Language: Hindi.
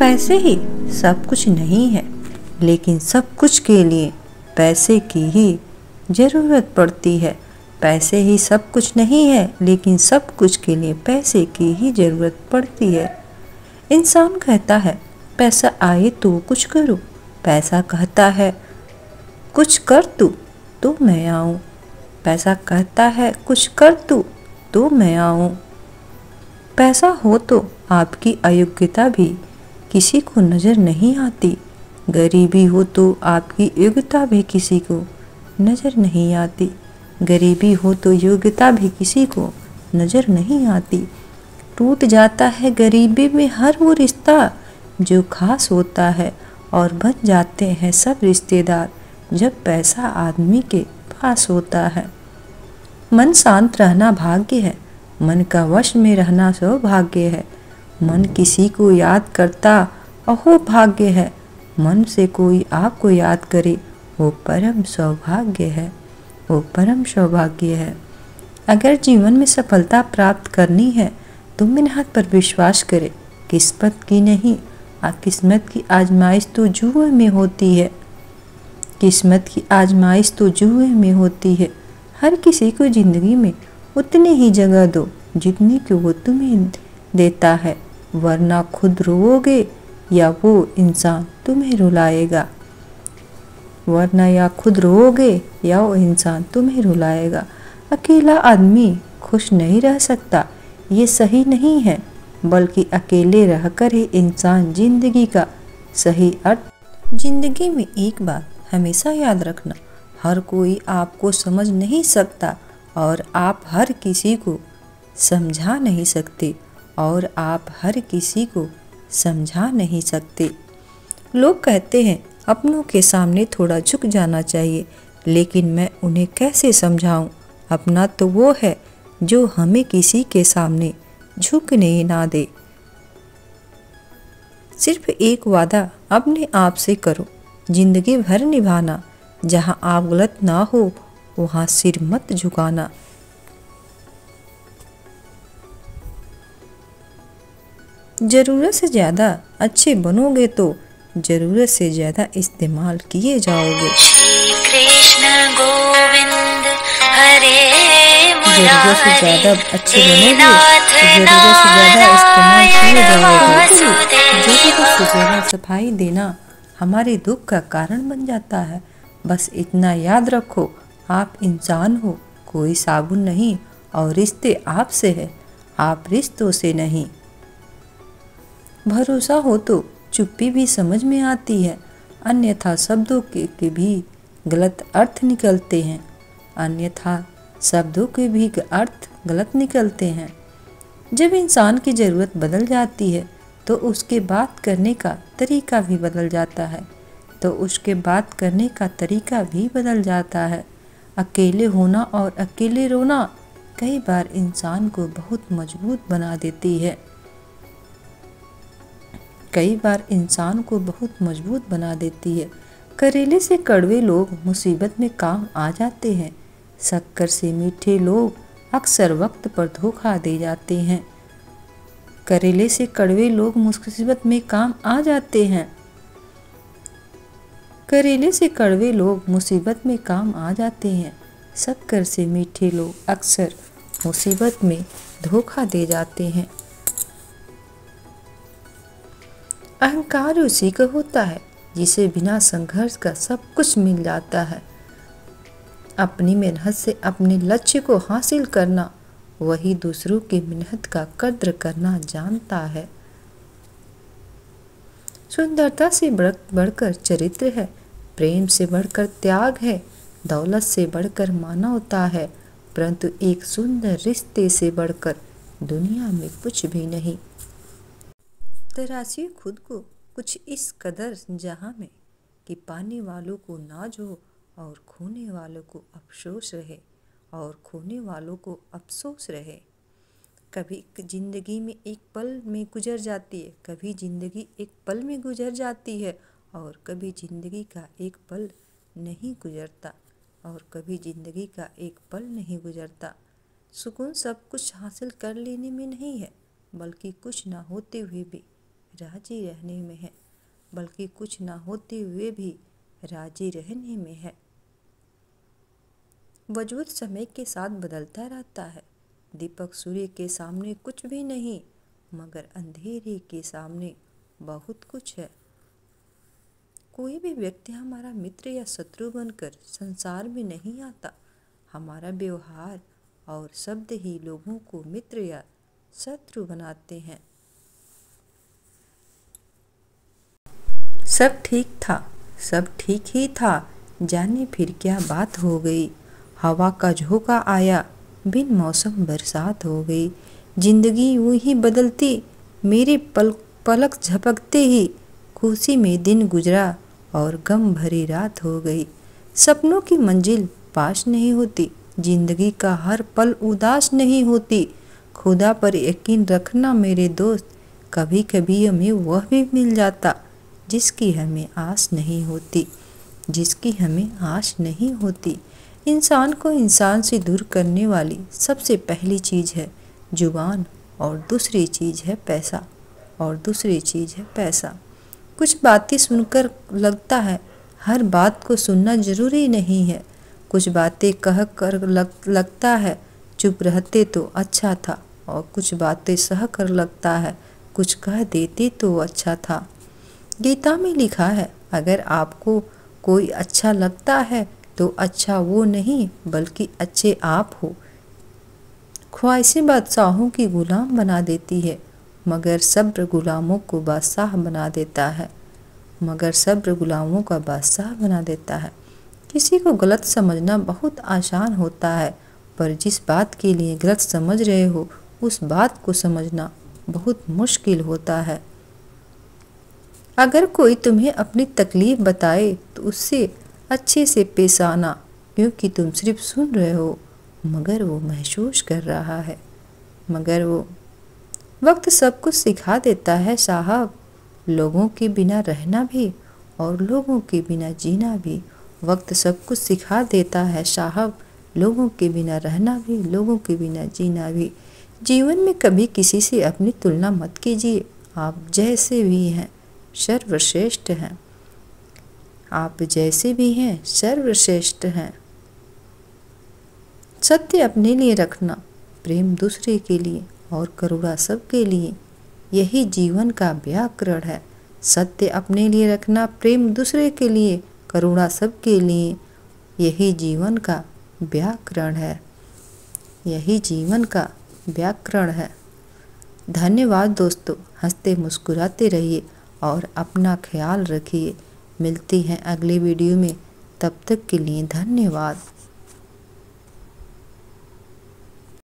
पैसे ही सब कुछ नहीं है, लेकिन सब कुछ के लिए पैसे की ही ज़रूरत पड़ती है। पैसे ही सब कुछ नहीं है, लेकिन सब कुछ के लिए पैसे की ही ज़रूरत पड़ती है। इंसान कहता है पैसा आए तो कुछ करूं, पैसा कहता है कुछ कर तू तो मैं आऊं, पैसा कहता है कुछ कर तू तो मैं आऊं। पैसा हो तो आपकी अयोग्यता भी किसी को नज़र नहीं आती, गरीबी हो तो आपकी योग्यता भी किसी को नज़र नहीं आती, गरीबी हो तो योग्यता भी किसी को नज़र नहीं आती। टूट जाता है गरीबी में हर वो रिश्ता जो खास होता है, और बन जाते हैं सब रिश्तेदार जब पैसा आदमी के पास होता है। मन शांत रहना भाग्य है, मन का वश में रहना सौभाग्य है। मन किसी को याद करता अहो भाग्य है, मन से कोई आपको याद करे वो परम सौभाग्य है, वो परम सौभाग्य है। अगर जीवन में सफलता प्राप्त करनी है तो मेहनत पर विश्वास करे, किस्मत की नहीं। किस्मत की आजमाइश तो जुए में होती है, किस्मत की आजमाइश तो जुए में होती है। हर किसी को ज़िंदगी में उतनी ही जगह दो जितनी कि वो तुम्हें देता है, वरना खुद रोओगे या वो इंसान तुम्हें रुलाएगा, वरना या खुद रोओगे या वो इंसान तुम्हें रुलाएगा। अकेला आदमी खुश नहीं रह सकता, ये सही नहीं है, बल्कि अकेले रहकर ही इंसान जिंदगी का सही अर्थ। जिंदगी में एक बात हमेशा याद रखना, हर कोई आपको समझ नहीं सकता और आप हर किसी को समझा नहीं सकते, और आप हर किसी को समझा नहीं सकते। लोग कहते हैं अपनों के सामने थोड़ा झुक जाना चाहिए, लेकिन मैं उन्हें कैसे समझाऊं? अपना तो वो है जो हमें किसी के सामने झुकने ना दे। सिर्फ एक वादा अपने आप से करो, जिंदगी भर निभाना, जहां आप गलत ना हो वहां सिर मत झुकाना। ज़रूरत से ज़्यादा अच्छे बनोगे तो ज़रूरत से ज़्यादा इस्तेमाल किए जाओगे। श्री कृष्ण गोविंद हरे ज़रूरत से ज़्यादा अच्छे बनोगे तो ज़रूरत से ज़्यादा इस्तेमाल किए जाओगे। ज़रूरत से ज़्यादा सफाई देना हमारे दुख का कारण बन जाता है। बस इतना याद रखो, आप इंसान हो, कोई साबुन नहीं, और रिश्ते आपसे है, आप रिश्तों से नहीं। भरोसा हो तो चुप्पी भी समझ में आती है, अन्यथा शब्दों के भी गलत अर्थ निकलते हैं, अन्यथा शब्दों के भी अर्थ गलत निकलते हैं। जब इंसान की ज़रूरत बदल जाती है तो उसके बात करने का तरीका भी बदल जाता है, तो उसके बात करने का तरीका भी बदल जाता है। अकेले होना और अकेले रोना कई बार इंसान को बहुत मजबूत बना देती है, कई बार इंसान को बहुत मजबूत बना देती है। करेले से कड़वे लोग मुसीबत में काम आ जाते हैं, शक्कर से मीठे लोग अक्सर वक्त पर धोखा दे जाते हैं। करेले से कड़वे लोग मुसीबत में काम आ जाते हैं, करेले से कड़वे लोग मुसीबत में काम आ जाते हैं, शक्कर से मीठे लोग अक्सर मुसीबत में धोखा दे जाते हैं। अहंकार उसी का होता है जिसे बिना संघर्ष का सब कुछ मिल जाता है। अपनी मेहनत से अपने लक्ष्य को हासिल करना, वही दूसरों की मेहनत का कद्र करना जानता है। सुंदरता से बढ़कर चरित्र है, प्रेम से बढ़कर त्याग है, दौलत से बढ़कर मानवता है, परंतु एक सुंदर रिश्ते से बढ़कर दुनिया में कुछ भी नहीं। तराशिए खुद को कुछ इस कदर जहां में कि पाने वालों को नाज हो और खोने वालों को अफसोस रहे, और खोने वालों को अफसोस रहे। कभी ज़िंदगी में एक पल में गुजर जाती है, कभी ज़िंदगी एक पल में गुजर जाती है, और कभी ज़िंदगी का एक पल नहीं गुजरता, और कभी ज़िंदगी का एक पल नहीं गुजरता। सुकून सब कुछ हासिल कर लेने में नहीं है, बल्कि कुछ ना होते हुए भी राजी रहने में है, बल्कि कुछ ना होते हुए भी राजी रहने में है। वजूद समय के साथ बदलता रहता है। दीपक सूर्य के सामने कुछ भी नहीं, मगर अंधेरे के सामने बहुत कुछ है। कोई भी व्यक्ति हमारा मित्र या शत्रु बनकर संसार में नहीं आता। हमारा व्यवहार और शब्द ही लोगों को मित्र या शत्रु बनाते हैं। सब ठीक था, सब ठीक ही था, जाने फिर क्या बात हो गई। हवा का झोंका आया, बिन मौसम बरसात हो गई। जिंदगी यूं ही बदलती, मेरे पलक झपकते ही खुशी में दिन गुजरा और गम भरी रात हो गई। सपनों की मंजिल पास नहीं होती, जिंदगी का हर पल उदास नहीं होती। खुदा पर यकीन रखना मेरे दोस्त, कभी कभी हमें वह भी मिल जाता जिसकी हमें आस नहीं होती, जिसकी हमें आस नहीं होती। इंसान को इंसान से दूर करने वाली सबसे पहली चीज़ है जुबान, और दूसरी चीज़ है पैसा, और दूसरी चीज़ है पैसा। कुछ बातें सुनकर लगता है हर बात को सुनना जरूरी नहीं है। कुछ बातें कह कर लगता है चुप रहते तो अच्छा था, और कुछ बातें सह कर लगता है कुछ कह देते तो अच्छा था। गीता में लिखा है, अगर आपको कोई अच्छा लगता है तो अच्छा वो नहीं बल्कि अच्छे आप हो। ख्वाहिशें बादशाहों की गुलाम बना देती है, मगर सब्र गुलामों को बादशाह बना देता है, मगर सब्र गुलामों का बादशाह बना देता है। किसी को गलत समझना बहुत आसान होता है, पर जिस बात के लिए गलत समझ रहे हो उस बात को समझना बहुत मुश्किल होता है। अगर कोई तुम्हें अपनी तकलीफ बताए तो उससे अच्छे से पेश आना, क्योंकि तुम सिर्फ सुन रहे हो, मगर वो महसूस कर रहा है। मगर वो वक्त सब कुछ सिखा देता है साहब, लोगों के बिना रहना भी और लोगों के बिना जीना भी। वक्त सब कुछ सिखा देता है साहब, लोगों के बिना रहना भी, लोगों के बिना जीना भी। जीवन में कभी किसी से अपनी तुलना मत कीजिए। आप जैसे भी हैं सर्वश्रेष्ठ हैं, आप जैसे भी हैं सर्वश्रेष्ठ हैं। सत्य अपने लिए रखना, प्रेम दूसरे के लिए और करुणा सबके लिए, यही जीवन का व्याकरण है। सत्य अपने लिए रखना, प्रेम दूसरे के लिए, करुणा सबके लिए, यही जीवन का व्याकरण है, यही जीवन का व्याकरण है। धन्यवाद दोस्तों, हंसते मुस्कुराते रहिए और अपना ख्याल रखिए। मिलती हैं अगले वीडियो में, तब तक के लिए धन्यवाद।